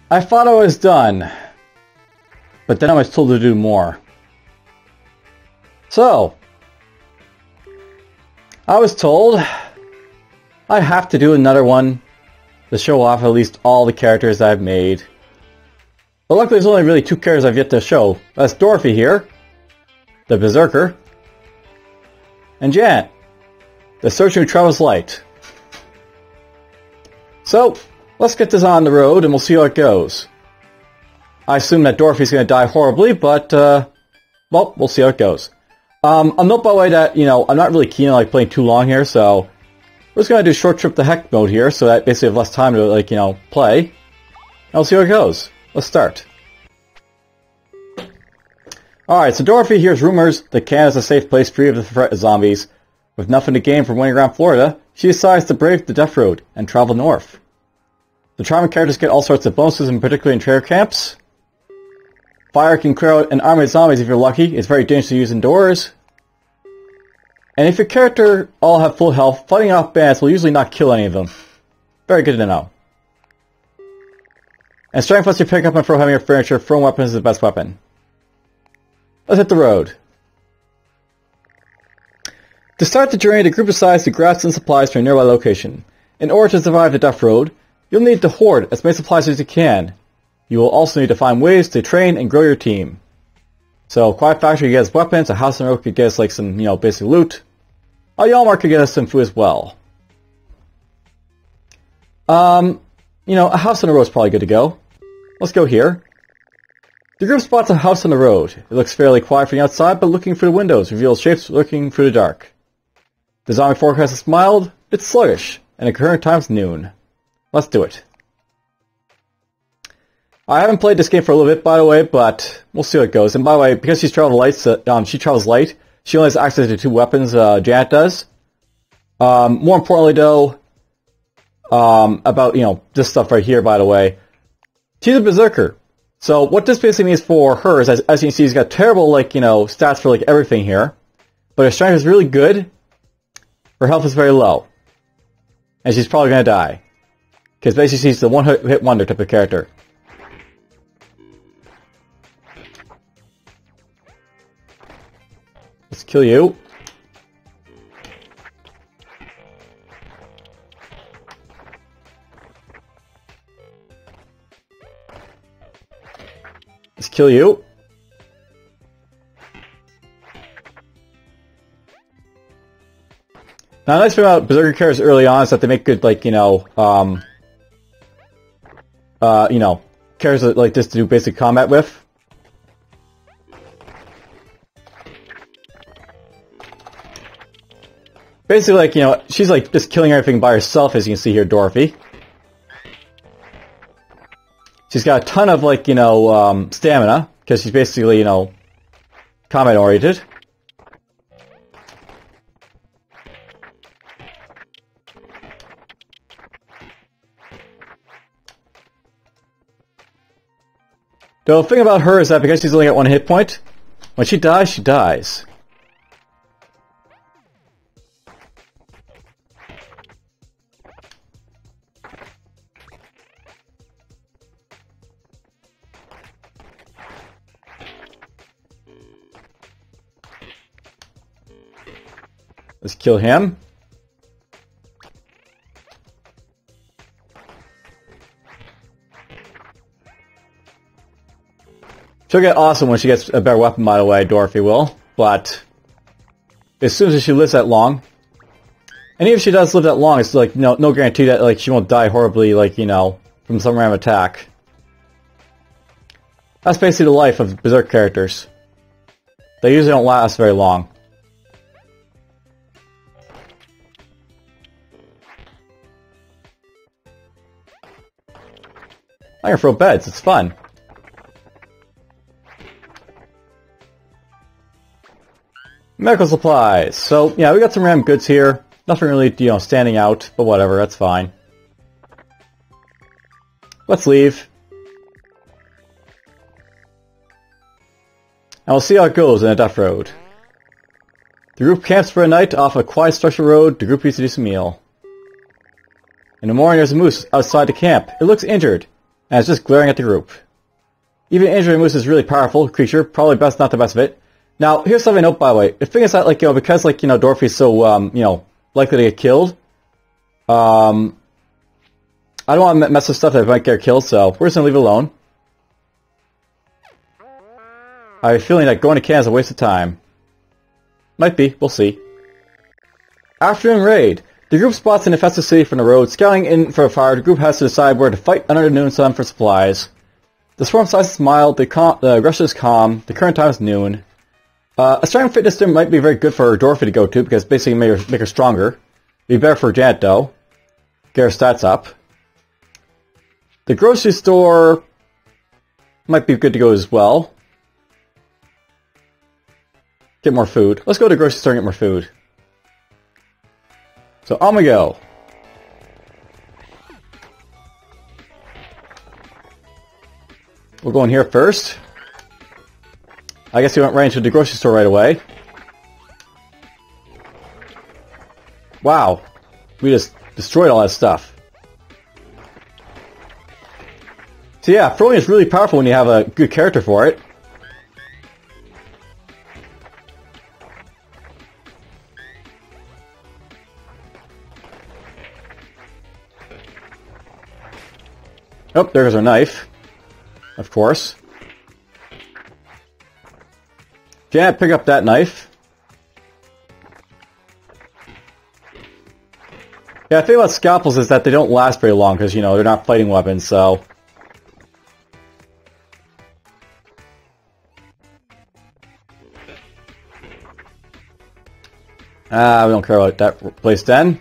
I thought I was done, but then I was told to do more. So, I was told I have to do another one to show off at least all the characters I've made. But luckily there's only really 2 characters I've yet to show. That's Dorothy here, the Berserker, and Janet, the Searcher who travels light. So, let's get this on the road and we'll see how it goes. I assume that Dorothy's going to die horribly, but, well, we'll see how it goes. I'll note by the way that, I'm not really keen on playing too long here, so we're just going to do short trip to heck mode here, so that basically I have less time to, play. And we'll see how it goes. Let's start. Alright, so Dorothy hears rumors that Canada's a safe place free of the threat of zombies. With nothing to gain from winning around Florida, she decides to brave the death road and travel north. The charming characters get all sorts of bonuses, and particularly in trader camps. Fire can clear out an army of zombies if you're lucky. It's very dangerous to use indoors. And if your character all have full health, fighting off bandits will usually not kill any of them. Very good to know. And strength lets you pick up and throw heavier furniture. Throwing weapons is the best weapon. Let's hit the road. To start the journey, the group decides to grab some supplies from a nearby location. In order to survive the death road, you'll need to hoard as many supplies as you can. You will also need to find ways to train and grow your team. So, Quiet Factory gets weapons, a house on the road could get us some, basic loot. A Yalmar could get us some food as well. A house on the road is probably good to go. Let's go here. The group spots a house on the road. It looks fairly quiet from the outside, but looking through the windows reveals shapes lurking through the dark. The zombie forecast is mild, it's sluggish, and the current time is noon. Let's do it. I haven't played this game for a little bit, by the way, but we'll see how it goes. And by the way, because she travels light, she only has access to 2 weapons, Janet does. More importantly, though, about, this stuff right here, by the way. She's a Berserker. So what this basically means for her is, as you can see, she's got terrible, stats for, everything here. But her strength is really good. Her health is very low. And she's probably going to die. Because basically she's the one-hit wonder type of character. Let's kill you. Let's kill you. Now, the nice thing about Berserker characters early on is that they make good, characters like this to do basic combat with. Basically, she's just killing everything by herself, as you can see here, Dorothy. She's got a ton of, stamina, because she's basically, combat-oriented. The thing about her is that because she's only got 1 hit point, when she dies, she dies. Let's kill him. She'll get awesome when she gets a better weapon, by the way, Dorothy will. But as soon as she lives that long, and even if she does live that long, it's no guarantee that she won't die horribly, from some random attack. That's basically the life of Berserk characters. They usually don't last very long. I can throw beds, it's fun. Medical supplies. So, yeah, we got some random goods here. Nothing really, standing out, but whatever, that's fine. Let's leave. And we'll see how it goes in a death road. The group camps for a night off a quiet structured road. The group used to do some meal. In the morning, there's a moose outside the camp. It looks injured. and it's just glaring at the group. Even Injury Moose is a really powerful creature, probably best, not the best of it. Now, here's something to note, by the way. The thing is that, like, you know, because, like, you know, Dorothy's so, you know, likely to get killed, I don't want to mess with stuff that might get her killed, so we're just going to leave it alone. I have a feeling that going to Canada is a waste of time. Might be, we'll see. Afternoon raid. The group spots an infested city from the road. Scouting in for a fire, the group has to decide where to fight under the noon sun for supplies. The swarm size is mild, the aggression is calm, the current time is noon. A strength fitness gym might be very good for Dorothy to go to, because basically make her stronger. Be better for Janet, though. Get her stats up. The grocery store might be good to go as well. Get more food. Let's go to the grocery store and get more food. So on we go. We'll go in here first. I guess we went right into the grocery store right away. Wow. We just destroyed all that stuff. So yeah, throwing is really powerful when you have a good character for it. Oh, there goes our knife. Of course. Janet, pick up that knife. Yeah, the thing about scalpels is that they don't last very long because, you know, they're not fighting weapons, so... we don't care about that place then.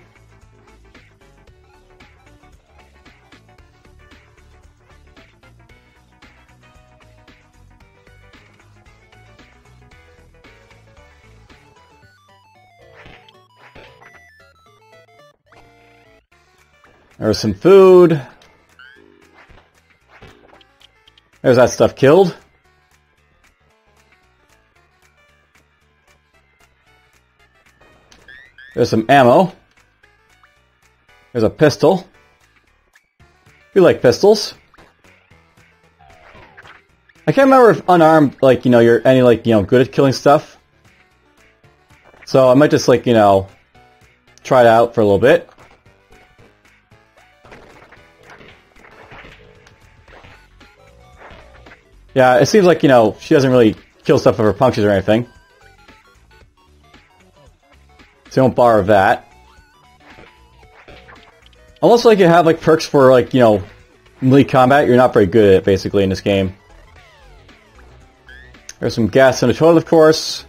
There's some food. There's that stuff killed. There's some ammo. There's a pistol. We like pistols. I can't remember if unarmed, like, you know, you're any, like, you know, good at killing stuff. So I might just, like, you know, try it out for a little bit. Yeah, it seems like, you know, she doesn't really kill stuff with her punctures or anything. So don't borrow that. Unless, like, you have, like, perks for, like, you know, melee combat, you're not very good at it, basically, in this game. There's some gas in the toilet, of course.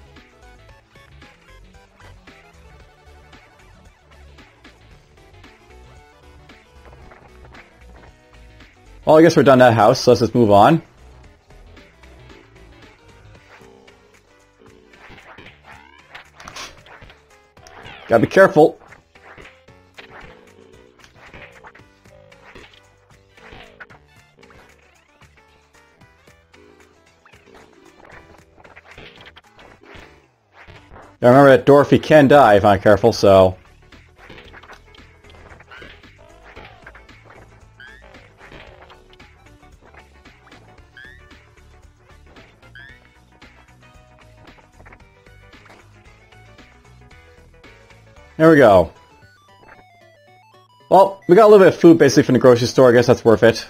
Well, I guess we're done that house, so let's just move on. Gotta be careful. Now remember that Dorothy can die if I'm not careful, so... There we go. Well, we got a little bit of food basically from the grocery store. I guess that's worth it.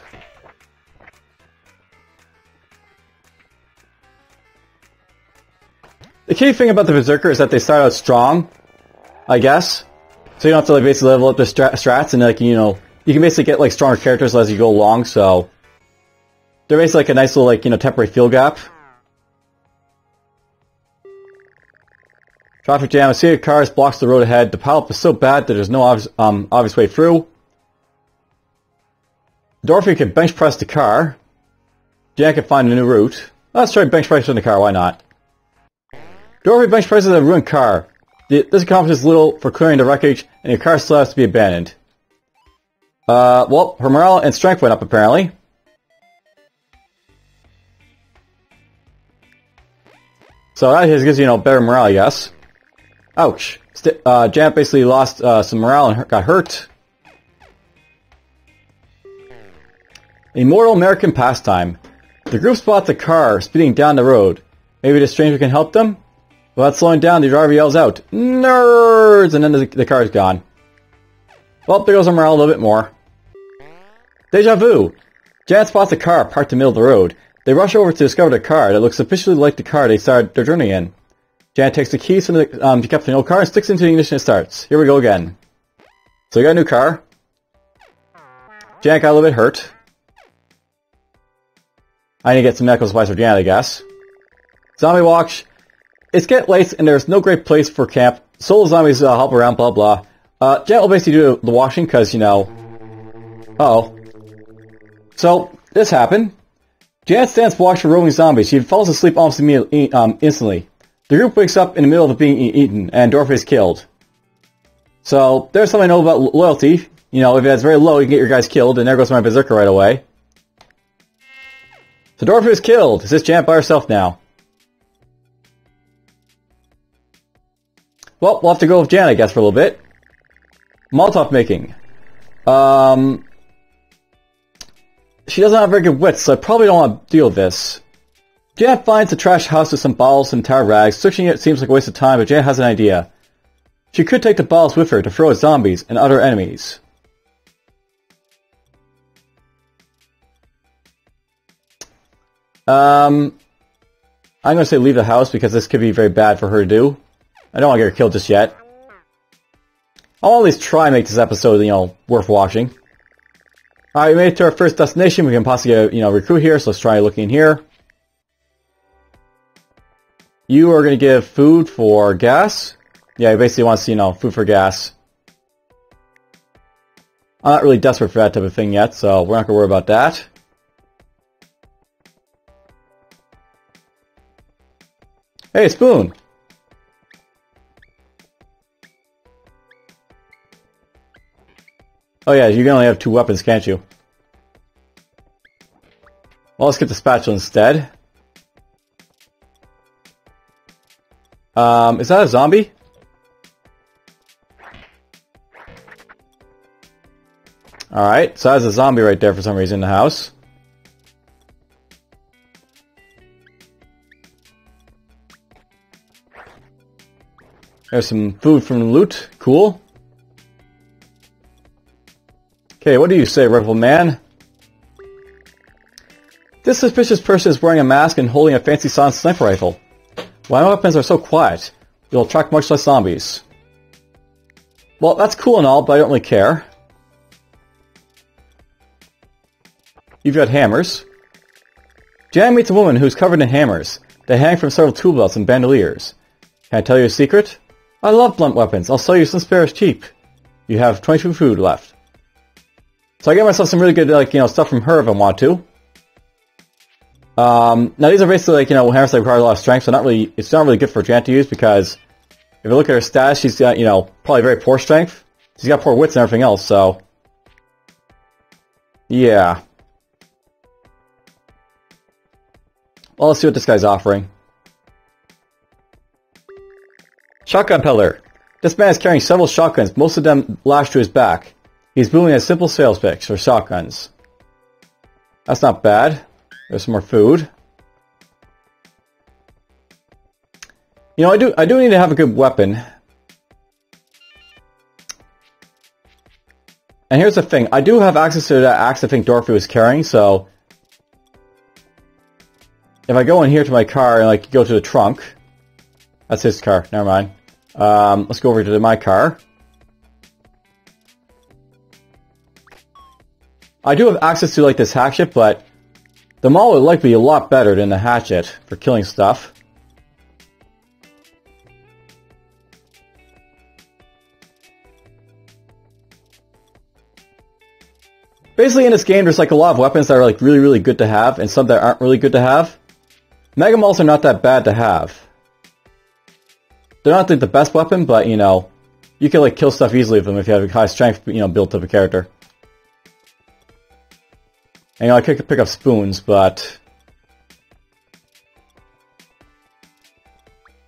The key thing about the Berserker is that they start out strong, I guess. So you don't have to, like, basically level up the strats, and, like, you know, you can basically get, like, stronger characters as you go along, so... They're basically like a nice little, like, you know, temporary field gap. Traffic jam. A sea of cars blocks the road ahead. The pileup is so bad that there's no obvious way through. Dorothy can bench press the car. Jack can find a new route. Let's try bench pressing the car, why not? Dorothy bench presses a ruined car. This accomplishes little for clearing the wreckage, and your car still has to be abandoned. Well, her morale and strength went up, apparently. So that gives you, you know, better morale, I guess. Ouch. Janet basically lost some morale and got hurt. Immortal American pastime. The group spots a car speeding down the road. Maybe the stranger can help them? Without slowing down, the driver yells out, "Nerds!" And then the car's gone. Well, there goes our morale a little bit more. Deja vu. Janet spots a car parked in the middle of the road. They rush over to discover the car that looks sufficiently like the car they started their journey in. Janet takes the keys from the kept in the old car and sticks into the ignition and starts. Here we go again. So we got a new car. Janet got a little bit hurt. I need to get some medical supplies for Janet, I guess. Zombie watch. It's getting late and there's no great place for camp. Solo zombies hop around, blah blah. Janet will basically do the washing because, you know... Uh-oh. So, this happened. Janet stands watch for roaming zombies. She falls asleep almost immediately, instantly. The group wakes up in the middle of being eaten, and Dorothy is killed. So, there's something I know about loyalty. You know, if it's very low, you can get your guys killed, and there goes my berserker right away. So Dorothy is killed. Is this Janet by herself now? Well, we'll have to go with Janet, I guess, for a little bit. Molotov making. She doesn't have very good wits, so I probably don't want to deal with this. Janet finds the trash house with some bottles and tar rags. Searching it seems like a waste of time, but Janet has an idea. She could take the bottles with her to throw at zombies and other enemies. I'm going to say leave the house because this could be very bad for her to do. I don't want to get her killed just yet. I'll at least try and make this episode, you know, worth watching. Alright, we made it to our first destination. We can possibly get a, you know, recruit here, so let's try looking in here. You are going to give food for gas. Yeah, he basically wants, you know, food for gas. I'm not really desperate for that type of thing yet, so we're not going to worry about that. Hey, spoon! Oh yeah, you can only have 2 weapons, can't you? Well, let's get the spatula instead. Is that a zombie? Alright, so that's a zombie right there for some reason in the house. There's some food from the loot. Cool. Okay, what do you say, rifle man? This suspicious person is wearing a mask and holding a fancy silenced sniper rifle. Why my weapons are so quiet? You'll attract much less zombies. Well, that's cool and all, but I don't really care. You've got hammers. Jan meets a woman who's covered in hammers. They hang from several tool belts and bandoliers. Can I tell you a secret? I love blunt weapons. I'll sell you some spares cheap. You have 22 food left. So I get myself some really good, like, you know, stuff from her if I want to. Now these are basically, like, you know, hammers that require a lot of strength, so it's not really good for Jan to use because if you look at her stats, she's got, you know, probably very poor strength. She's got poor wits and everything else, so... yeah. Well, let's see what this guy's offering. Shotgun peddler. This man is carrying several shotguns, most of them lashed to his back. He's booming a simple sales pitch for shotguns. That's not bad. There's some more food. You know, I do need to have a good weapon. And here's the thing. I do have access to that axe I think Dorothy was carrying, so... if I go in here to my car and, like, go to the trunk... that's his car. Never mind. Let's go over to my car. I do have access to, like, this hatchet, but... the maul would likely be a lot better than the hatchet for killing stuff. Basically in this game there's like a lot of weapons that are like really, really good to have and some that aren't really good to have. Mega Mauls are not that bad to have. They're not like the best weapon, but you know, you can like kill stuff easily with them if you have a high strength, you know, built up a character. And you know, I could pick up spoons, but...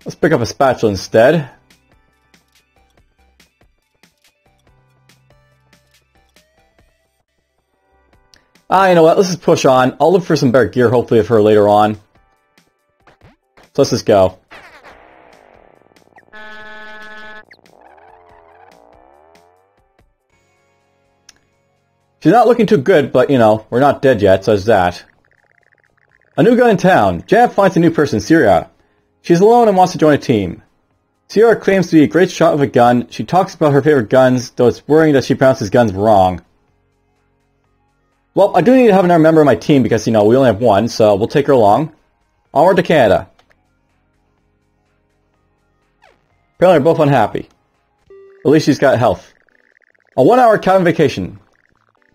let's pick up a spatula instead. You know what? Let's just push on. I'll look for some better gear, hopefully, of her later on. So let's just go. She's not looking too good, but, you know, we're not dead yet, so there's that. A new gun in town. Janet finds a new person, Syria. She's alone and wants to join a team. Sierra claims to be a great shot with a gun. She talks about her favorite guns, though it's worrying that she pronounces guns wrong. Well, I do need to have another member of my team because, you know, we only have one, so we'll take her along. Onward to Canada. Apparently we're both unhappy. At least she's got health. A 1-hour cabin vacation.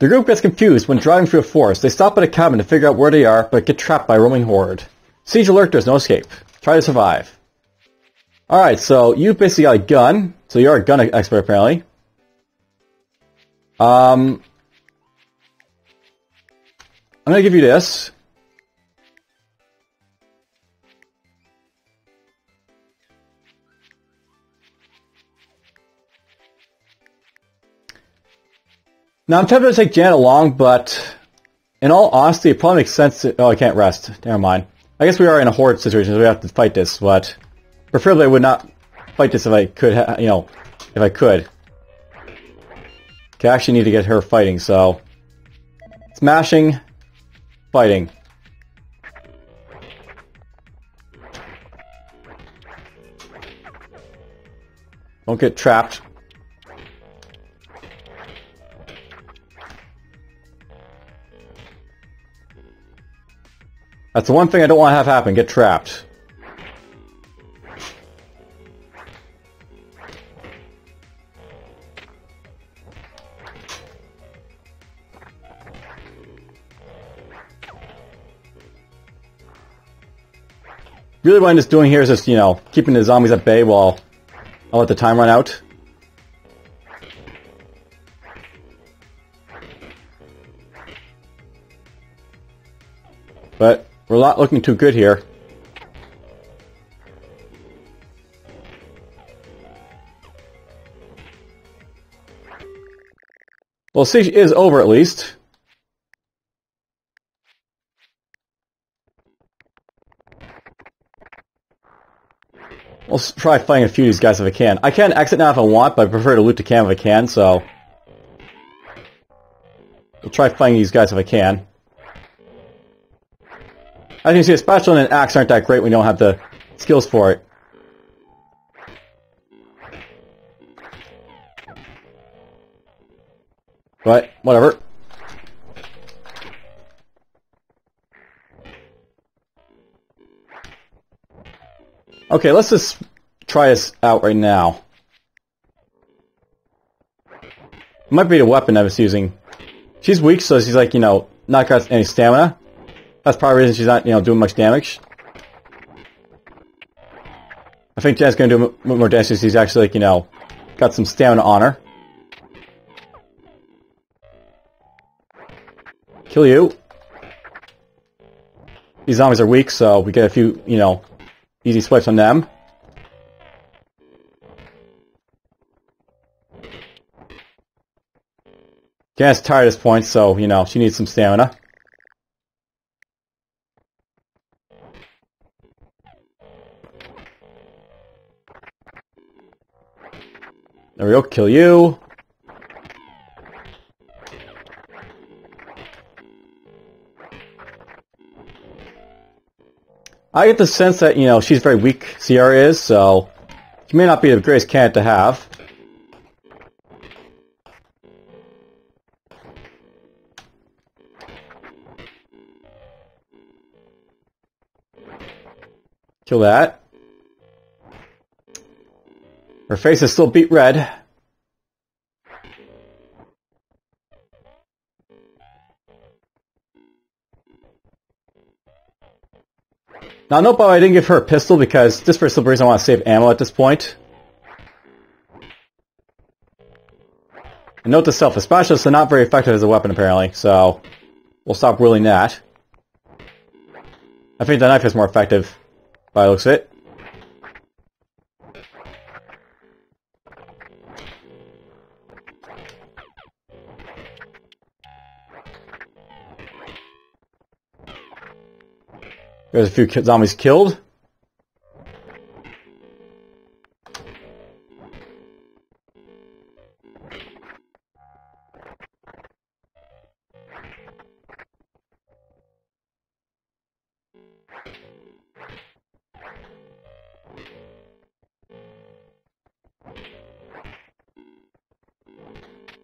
The group gets confused when driving through a forest. They stop at a cabin to figure out where they are, but get trapped by a roaming horde. Siege alert, there's no escape. Try to survive. Alright, so you basically got a gun. So you're a gun expert, apparently. I'm gonna give you this. Now, I'm tempted to take Janet along, but in all honesty, it probably makes sense to... Oh, I can't rest. Never mind. I guess we are in a horde situation, so we have to fight this, but preferably I would not fight this if I could, you know, if I could. Okay, I actually need to get her fighting, so... Smashing, fighting. Don't get trapped. That's the one thing I don't want to have happen, get trapped. Really what I'm just doing here is just, you know, keeping the zombies at bay while I'll let the time run out. But we're not looking too good here. Well, siege is over at least. We'll try fighting a few of these guys if I can. I can exit now if I want, but I prefer to loot the camp if I can, so... We'll try fighting these guys if I can. As you can see, a spatula and an axe aren't that great when you don't have the skills for it. But, whatever. Okay, let's just try this out right now. It might be the weapon I was using. She's weak, so she's like, you know, not got any stamina. That's probably the reason she's not, you know, doing much damage. I think Jen's gonna do more damage since she's actually, like, you know, got some stamina on her. Kill you. These zombies are weak, so we get a few, you know, easy swipes on them. Jen's tired at this point, so, you know, she needs some stamina. There we go, kill you. I get the sense that, you know, she's very weak, Sierra is, so she may not be the greatest candidate to have. Kill that. Her face is still beet red. Now note by the way, I didn't give her a pistol because just for some reason I want to save ammo at this point. And note to self, the spatulas are not very effective as a weapon apparently, so we'll stop ruling that. I think the knife is more effective by the looks of it. There's a few zombies killed.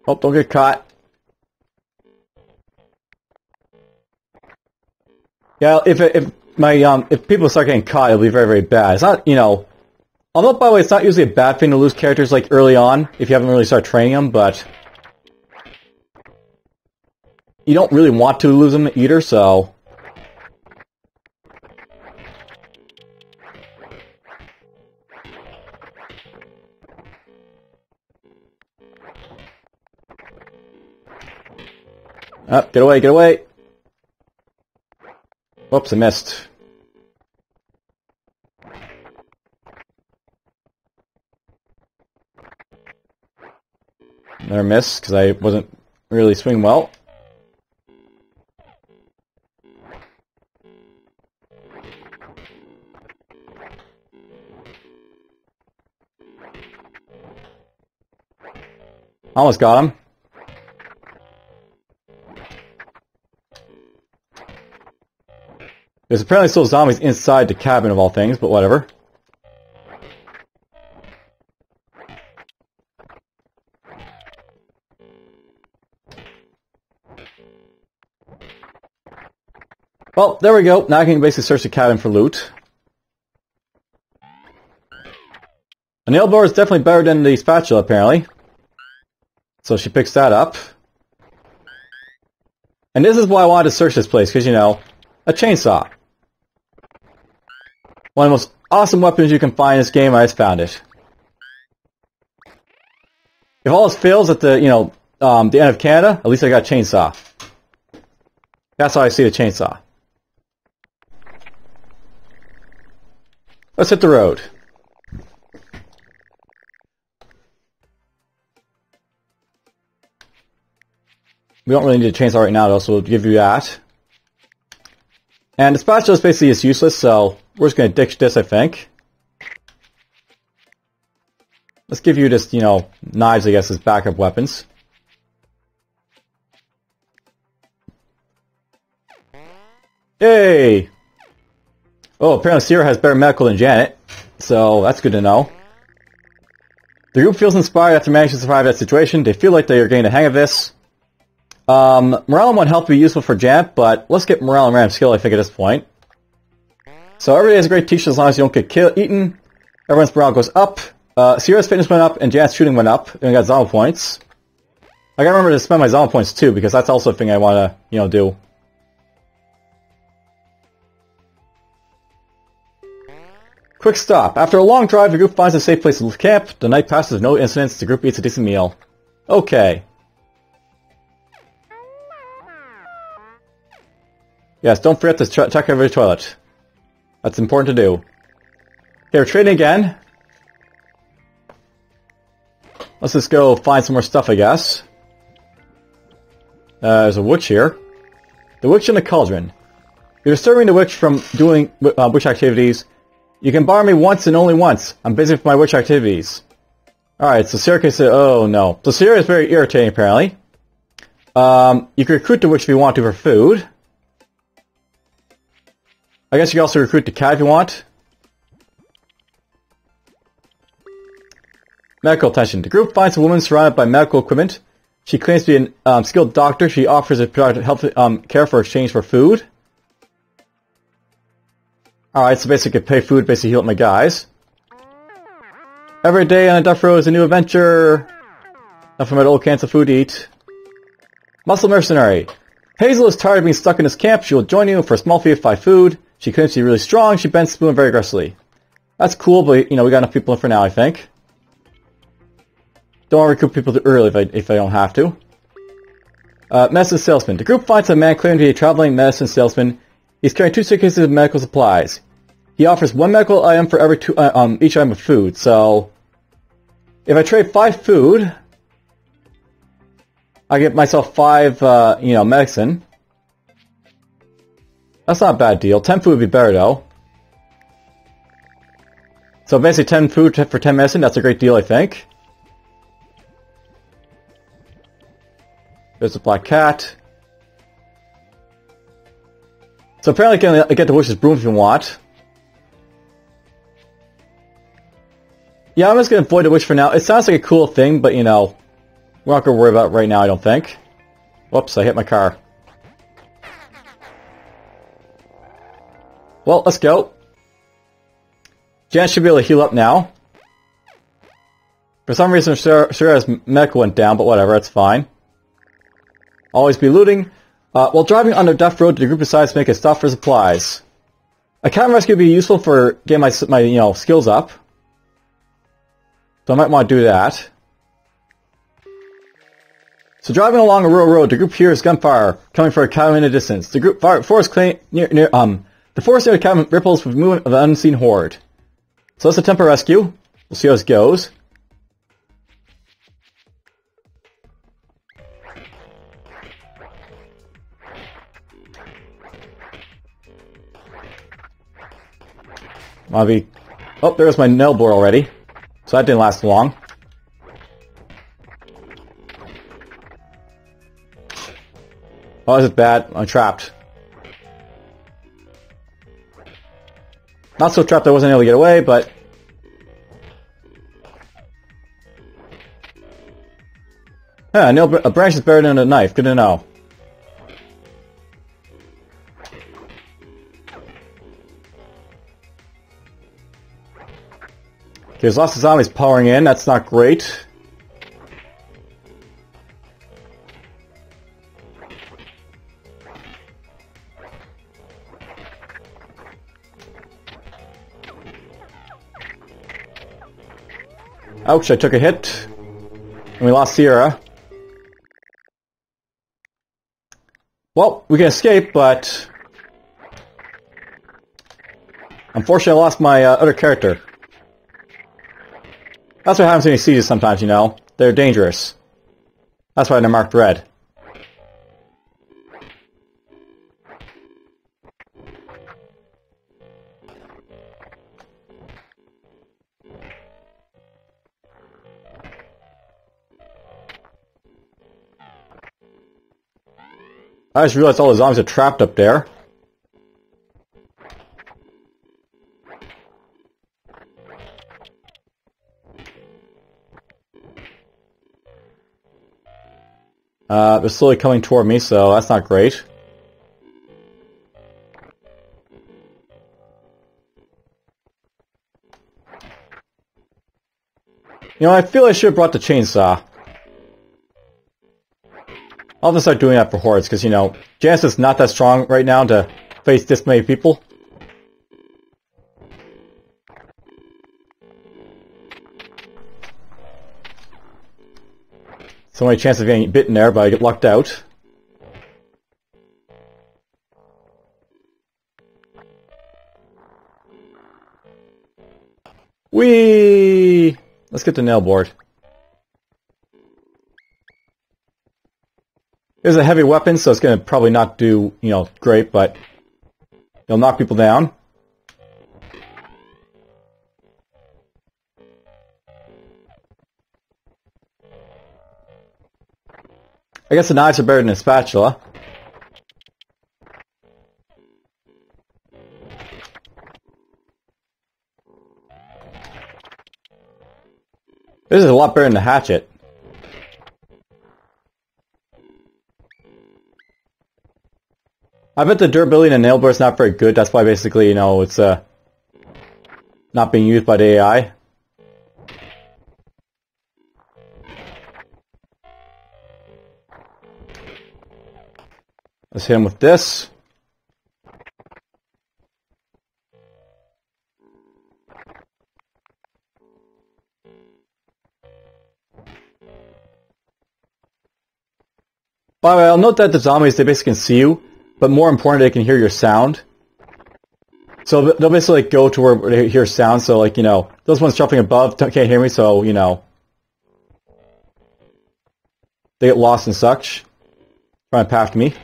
Oh, don't get caught. Yeah, if people start getting caught, it'll be very, very bad. It's not, you know... Although, by the way, it's not usually a bad thing to lose characters, like, early on, if you haven't really started training them, but... You don't really want to lose them either, so... Oh, get away, get away! Whoops, I missed. Another miss, because I wasn't really swinging well. Almost got him. There's apparently still zombies inside the cabin of all things, but whatever. Well, there we go. Now I can basically search the cabin for loot. A nail blower is definitely better than the spatula, apparently. So she picks that up. And this is why I wanted to search this place, because, you know, a chainsaw. One of the most awesome weapons you can find in this game. I just found it. If all else fails at the, you know, the end of Canada, at least I got a chainsaw. That's how I see the chainsaw. Let's hit the road. We don't really need a chainsaw right now, though, so we'll give you that. And the spatula is basically just useless, so we're just going to ditch this, I think. Let's give you just, you know, knives, I guess, as backup weapons. Yay! Oh, apparently Sierra has better medical than Janet, so that's good to know. The group feels inspired after managing to survive that situation. They feel like they are getting the hang of this. Morale and 1 health would be useful for Janet, but let's get morale and random skill, I think, at this point. So every day is a great teacher as long as you don't get eaten. Everyone's morale goes up. Sierra's fitness went up, and Janet's shooting went up. And we got Zoma points. I gotta remember to spend my Zoma points too, because that's also a thing I want to, you know, do. Quick stop. After a long drive, the group finds a safe place to camp. The night passes with no incidents. The group eats a decent meal. Okay. Yes, don't forget to check every toilet. That's important to do. Okay, we're trading again. Let's just go find some more stuff, I guess. There's a witch here. The witch in the cauldron. You're disturbing the witch from doing witch activities. You can bar me once and only once. I'm busy with my witch activities. Alright, so Sierra can say, oh no. So Sierra is very irritating, apparently. You can recruit the witch if you want to for food. I guess you can also recruit the cat if you want. Medical attention. The group finds a woman surrounded by medical equipment. She claims to be a skilled doctor. She offers a product health care for exchange for food. Alright, so basically pay food, basically heal up my guys. Every day on a death row is a new adventure. Nothing but old cans of food to eat. Muscle Mercenary. Hazel is tired of being stuck in this camp. She will join you for a small fee of 5 food. She claims to be really strong. She bends spoon very aggressively. That's cool, but, you know, we got enough people in for now, I think. Don't want to recruit people too early if I don't have to. Medicine Salesman. The group finds a man claiming to be a traveling medicine salesman. He's carrying 2 suitcases of medical supplies. He offers 1 medical item for every each item of food. So, if I trade 5 food, I get myself 5, you know, medicine. That's not a bad deal. 10 food would be better, though. So basically 10 food for 10 medicine, that's a great deal, I think. There's a black cat. So apparently I can get the wish's broom if you want. Yeah, I'm just going to avoid the wish for now. It sounds like a cool thing, but you know, we're not going to worry about it right now, I don't think. Whoops, I hit my car. Well, let's go. Jan should be able to heal up now. For some reason, Shira's medical went down, but whatever, it's fine. Always be looting. While driving on the Death Road, the group decides to make a stop for supplies. A cat rescue would be useful for getting my skills up. So I might want to do that. So driving along a rural road, the group hears gunfire coming from a cabin in the distance. The group forest near the forest near the cabin ripples with movement of an unseen horde. So let's attempt a rescue. We'll see how this goes. Oh, there's my nail board already. So that didn't last long. Oh, this is bad. I'm trapped. Not so trapped I wasn't able to get away, but... Yeah, a branch is better than a knife. Good to know. There's lots of zombies powering in. That's not great. Ouch, I took a hit. And we lost Sierra. Well, we can escape, but... Unfortunately, I lost my other character. That's what happens when you sieges sometimes, you know. They're dangerous. That's why they're marked red. I just realized all the zombies are trapped up there. They're slowly coming toward me, so that's not great. You know, I feel I should have brought the chainsaw. I'll just start doing that for hordes, because, you know, Janice is not that strong right now to face this many people. So many chances of getting bitten there, but I get lucked out. Whee! Let's get the nail board. It's a heavy weapon, so it's going to probably not do, you know, great, but it'll knock people down. I guess the knives are better than a spatula. This is a lot better than the hatchet. I bet the durability in the nail board is not very good. That's why basically, you know, it's not being used by the AI. Let's hit him with this. By the way, I'll note that the zombies, they basically can see you, but more important, they can hear your sound. So they'll basically go to where they hear sound, so like, you know, those ones jumping above can't hear me, so, you know, they get lost and such. Trying to path me.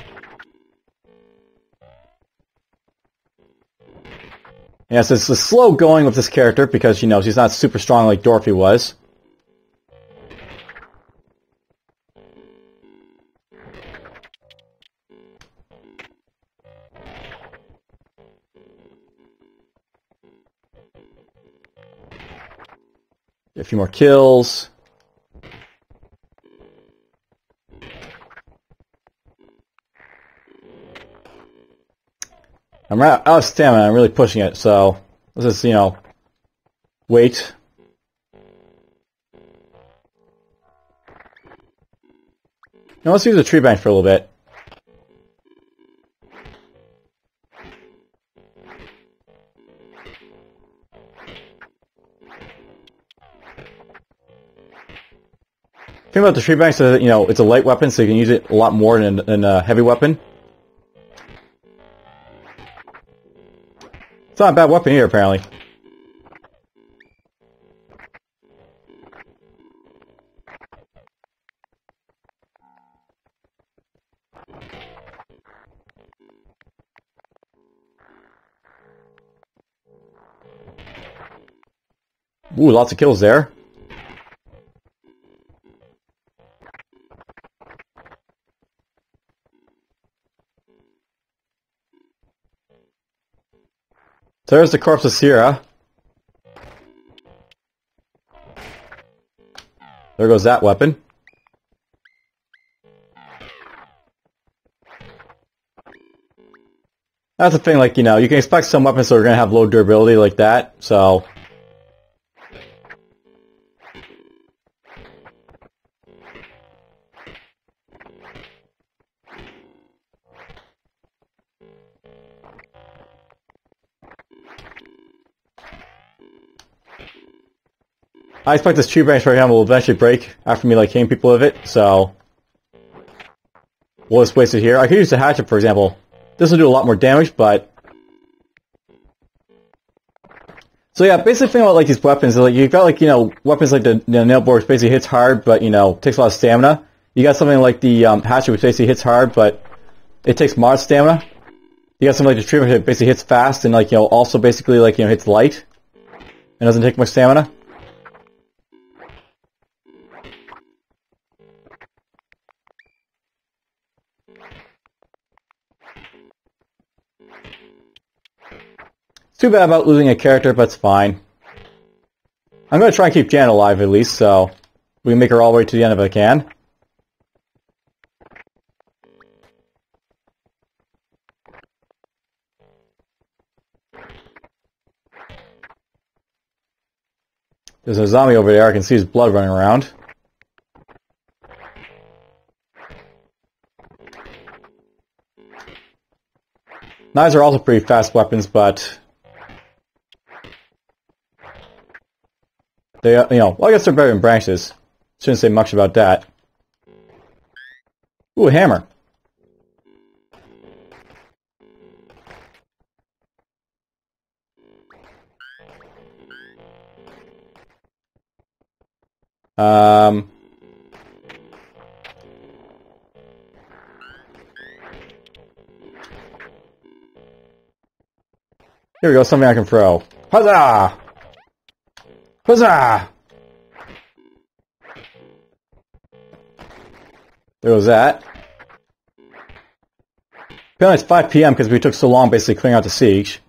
Yes, it's a slow going with this character because, you know, she's not super strong like Dorothy was. A few more kills. I'm out of stamina, I'm really pushing it, so let's just, you know, wait. Now let's use the tree bank for a little bit. The thing about the tree bank is that, you know, it's a light weapon, so you can use it a lot more than a heavy weapon. It's not a bad weapon either, apparently. Ooh, lots of kills there. There's the corpse of Sierra. There goes that weapon. That's the thing, like, you know, you can expect some weapons that are going to have low durability like that, so... I expect this tree branch right here will eventually break after me, like, hitting people with it, so... We'll just waste it here. I could use the hatchet, for example. This will do a lot more damage, but... So yeah, basically the thing about, like, these weapons is, like, you've got, like, you know, weapons like the nail board, which basically hits hard, but, you know, takes a lot of stamina. You got something like the hatchet, which basically hits hard, but it takes moderate stamina. You got something like the tree branch, that basically hits fast, and, like, you know, also basically, like, you know, hits light. And doesn't take much stamina. It's too bad about losing a character, but it's fine. I'm going to try and keep Jan alive at least, so we can make her all the way to the end if I can. There's a zombie over there, I can see his blood running around. Knives are also pretty fast weapons, but... They, you know, well, I guess they're better than branches. Shouldn't say much about that. Ooh, a hammer. Here we go, something I can throw. Huzzah! Huzzah! There goes that. Apparently it's 5 PM because we took so long basically clearing out the siege.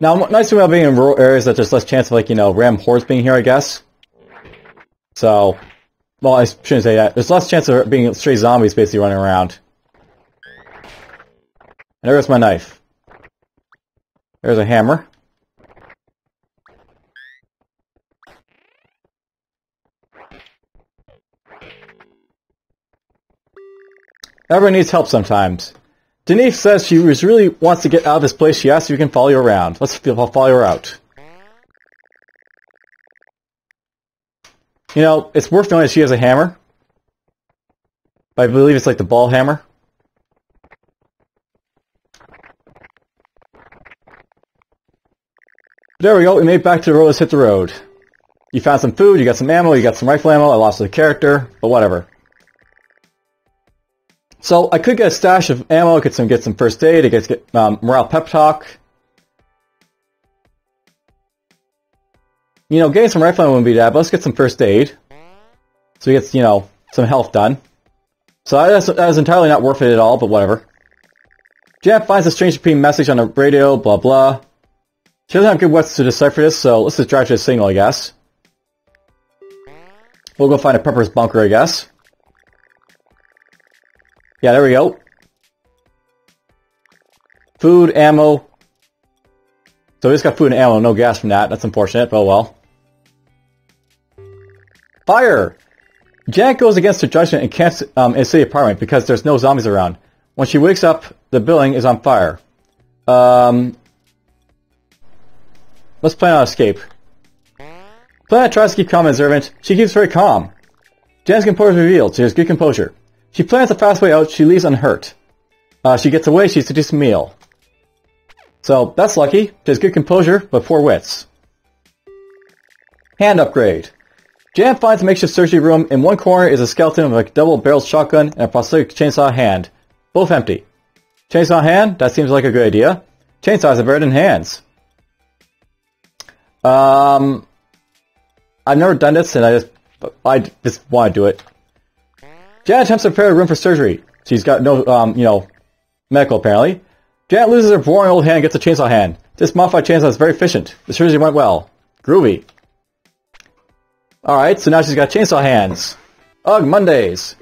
Now, nice thing about being in rural areas that there's less chance of, like, you know, random hordes being here, I guess. So, well, I shouldn't say that. There's less chance of being stray zombies basically running around. And there goes my knife. There's a hammer. Everyone needs help sometimes. Denise says she really wants to get out of this place. She asks if you can follow you around. Let's follow her out. You know, it's worth knowing that she has a hammer. I believe it's like the ball hammer. There we go, we made it back to the road. Let's hit the road. You found some food, you got some ammo, you got some rifle ammo. I lost the character, but whatever. So I could get a stash of ammo, I could get some first aid, I could get morale pep talk. You know, getting some rifling wouldn't be bad, but let's get some first aid. So he gets, you know, some health done. So that is entirely not worth it at all, but whatever. Jan finds a strange repeating message on the radio, blah blah. She doesn't have good words to decipher this, so let's just drive to the signal, I guess. We'll go find a prepper's bunker, I guess. Yeah, there we go. Food, ammo. So we just got food and ammo, no gas from that. That's unfortunate, but oh well. Fire! Janet goes against her judgment and camps in a city apartment because there's no zombies around. When she wakes up, the building is on fire. Let's plan on escape. Planet tries to keep calm and observant. She keeps very calm. Janet's composure is revealed. She has good composure. She plans a fast way out. She leaves unhurt. She gets away. She seduces a meal. So, that's lucky. She has good composure, but poor wits. Hand upgrade. Jan finds a makeshift surgery room. In one corner is a skeleton with a double-barreled shotgun and a prosthetic chainsaw hand. Both empty. Chainsaw hand? That seems like a good idea. Chainsaws are better than hands. I've never done this, and I just want to do it. Jan attempts to prepare a room for surgery. She's got no, you know, medical apparently. Jan loses her boring old hand and gets a chainsaw hand. This modified chainsaw is very efficient. The surgery went well. Groovy. Alright, so now she's got chainsaw hands. Ugh, Mondays.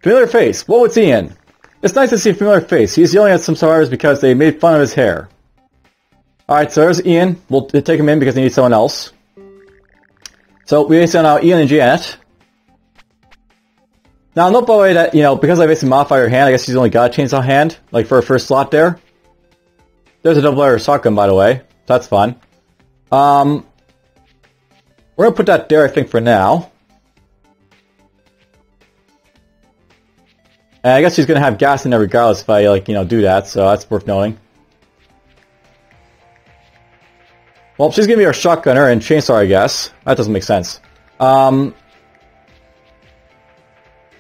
Familiar face. Whoa, it's Ian. It's nice to see a familiar face. He's yelling at some survivors because they made fun of his hair. Alright, so there's Ian. We'll take him in because he needs someone else. So we send out Ian and Janet. Now, note by the way that, you know, because I basically modified her hand, I guess she's only got a chainsaw hand, like for her first slot there. There's a double-barreled shotgun, by the way. That's fun. We're gonna put that there, I think, for now. And I guess she's gonna have gas in there regardless if I, like, you know, do that, so that's worth knowing. Well, she's gonna be our shotgunner and chainsaw, I guess. That doesn't make sense.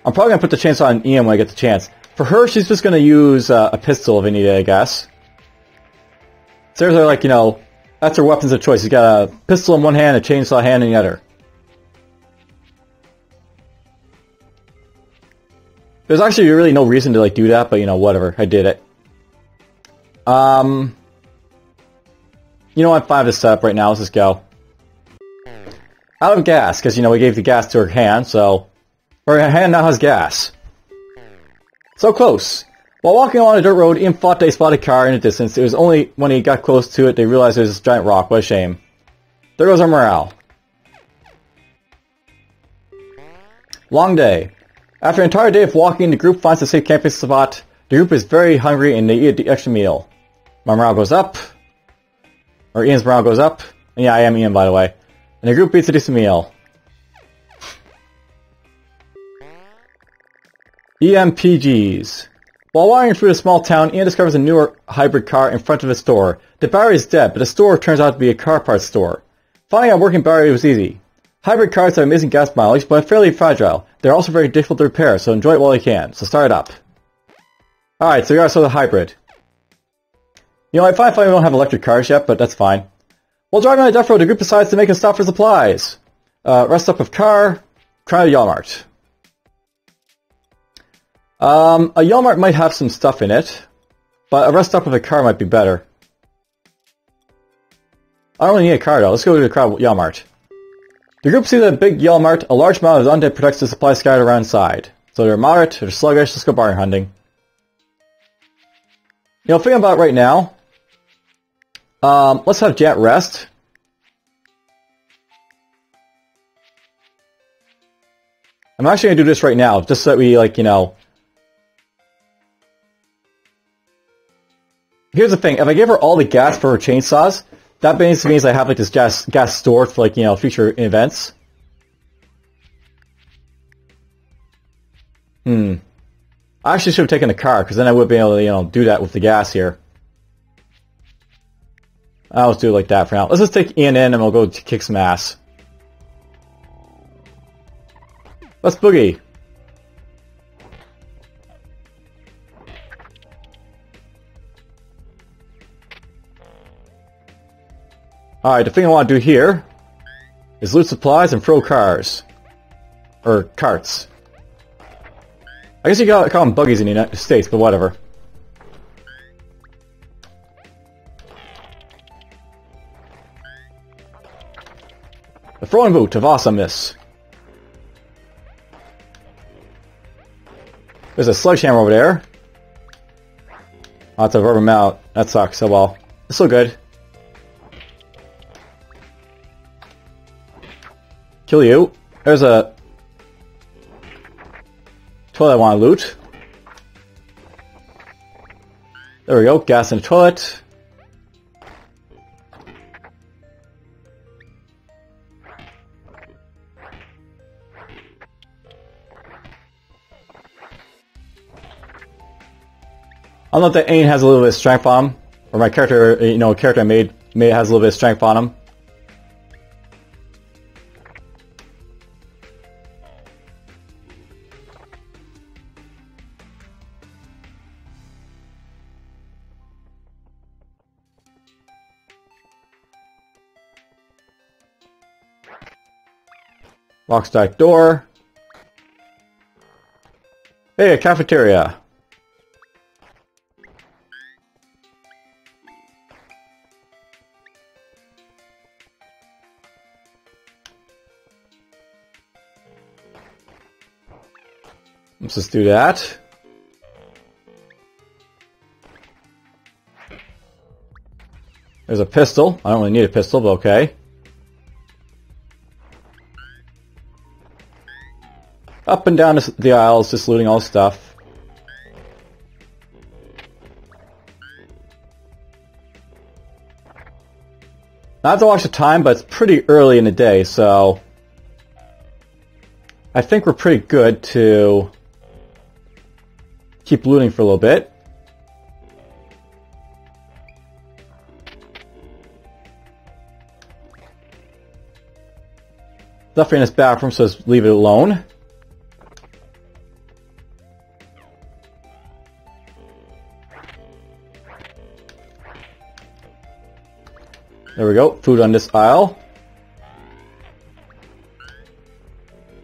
I'm probably going to put the chainsaw on Ian when I get the chance. For her, she's just going to use a pistol if I need it, I guess. Sarah's like, you know, that's her weapons of choice. She's got a pistol in one hand, a chainsaw hand in the other. There's actually really no reason to, like, do that, but, you know, whatever. I did it. You know, I'm fine with this setup right now. Let's just go. Out of gas, because, you know, we gave the gas to her hand, so... Her hand now has gas. So close. While walking along a dirt road, Ian thought they spotted a car in the distance. It was only when he got close to it they realized it was this giant rock. What a shame. There goes our morale. Long day. After an entire day of walking, the group finds a safe camping spot. The group is very hungry and they eat the extra meal. My morale goes up. Or Ian's morale goes up. And yeah, I am Ian, by the way. And the group eats a decent meal. EMPGs. While wandering through a small town, Ian discovers a newer hybrid car in front of a store. The battery is dead, but the store turns out to be a car parts store. Finding a working battery was easy. Hybrid cars have amazing gas mileage, but are fairly fragile. They're also very difficult to repair, so enjoy it while you can. So start it up. Alright, so we got the hybrid. You know, I find we don't have electric cars yet, but that's fine. While driving on a death road, the group decides to make a stop for supplies. Rest stop of car, try a Walmart. A Walmart might have some stuff in it, but a rest stop of a car might be better. I don't really need a car though. Let's go to the car Walmart. The group sees a big Walmart. A large amount of undead protects the supply scattered around inside. So they're moderate, they're sluggish. Let's go bargain hunting. You know, thinking about it right now. Let's have Jet rest. I'm actually gonna do this right now, just so that we, like, you know. Here's the thing, if I give her all the gas for her chainsaws, that basically means I have, like, this gas stored for, like, you know, future events. I actually should have taken the car, because then I would be able to, you know, do that with the gas here. I'll just do it like that for now. Let's just take Ian in and we'll go to kick some ass. Let's boogie. Alright, the thing I want to do here is loot supplies and throw cars. Or carts. I guess you call them buggies in the United States, but whatever. The throwing boot of awesomeness. There's a sledgehammer over there. Lots of rubber mallet. That sucks. Oh well. It's still good. Kill you. There's a toilet I want to loot. There we go. Gas in the toilet. I don't know if that Ain has a little bit of strength on him, or my character, you know, a character I made has a little bit of strength on him. Locks that door. Hey, a cafeteria. Let's just do that. There's a pistol. I don't really need a pistol, but okay. Up and down the aisles, just looting all stuff. I have to watch the time, but it's pretty early in the day, so I think we're pretty good to keep looting for a little bit. Stuff in this bathroom, so just leave it alone. There we go. Food on this aisle.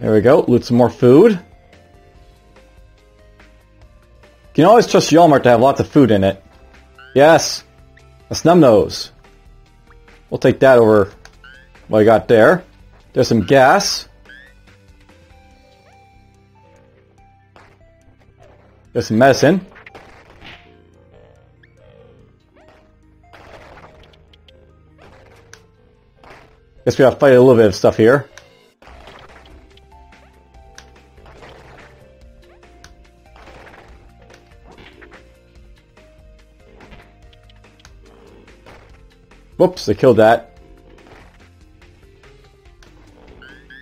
There we go. Loot some more food. You can always trust Walmart to have lots of food in it. Yes! A snub nose. We'll take that over what I got there. There's some gas. There's some medicine. Guess we gotta fight a little bit of stuff here. Whoops, they killed that.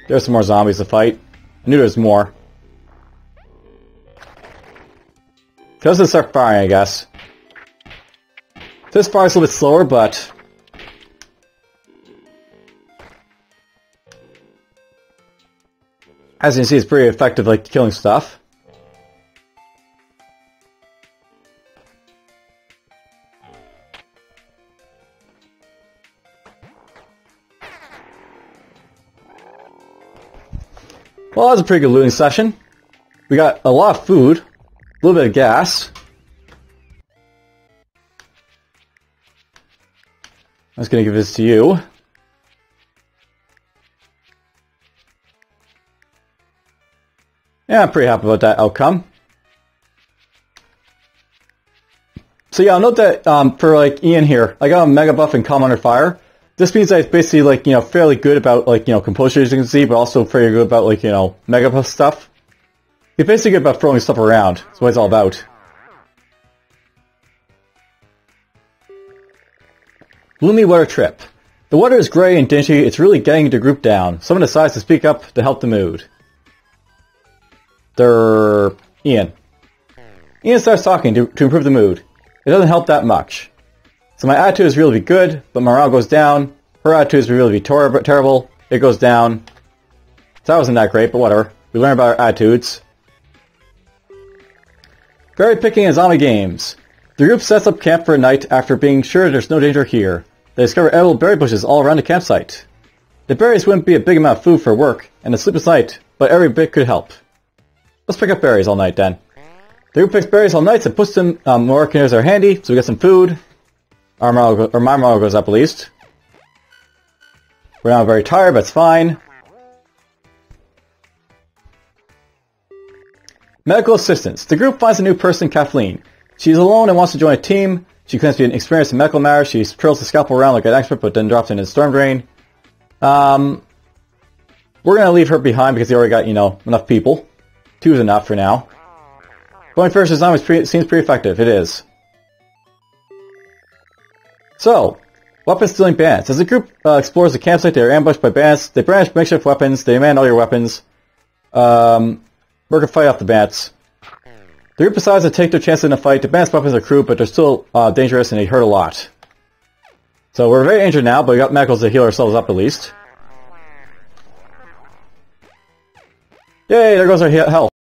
There's some more zombies to fight. I knew there was more. Because they start firing, I guess. This fire's a little bit slower, but as you can see, it's pretty effective, like killing stuff. Well, that was a pretty good looting session. We got a lot of food, a little bit of gas. I'm just gonna give this to you. Yeah, I'm pretty happy about that outcome. So yeah, I'll note that for like Ian here, I got a Mega Buff and Calm Under Fire. This means that it's basically like, you know, fairly good about like, you know, composure as you can see, but also fairly good about like, you know, Mega Buff stuff. He's basically good about throwing stuff around. That's what it's all about. Gloomy weather trip. The weather is gray and dingy. It's really getting the group down. Someone decides to speak up to help the mood. They're Ian. Ian starts talking to improve the mood. It doesn't help that much. So my attitude is really good, but morale goes down. Her attitude is really terrible. It goes down. So that wasn't that great, but whatever. We learn about our attitudes. Berry picking and zombie games. The group sets up camp for a night after being sure there's no danger here. They discover edible berry bushes all around the campsite. The berries wouldn't be a big amount of food for work, and a sleepless night, but every bit could help. Let's pick up berries all night then. The group picks berries all night and puts them where canoes are handy, so we get some food. Our morale, or my morale goes up at least. We're not very tired, but it's fine. Medical assistance. The group finds a new person, Kathleen. She's alone and wants to join a team. She claims to be experienced in medical matters. She twirls the scalpel around like an expert, but then drops it in a storm drain. We're gonna leave her behind because they already got, enough people. 2 is enough for now. Going first is seems pretty effective. It is. So, weapon stealing bandits. As the group explores the campsite, they are ambushed by bandits. They brandish makeshift weapons. They demand all your weapons. We're gonna fight off the bandits. The group decides to take their chances in a fight. The bandits' weapons are crude, but they're still dangerous and they hurt a lot. So we're very injured now, but we got medicals to heal ourselves up at least. Yay, there goes our health.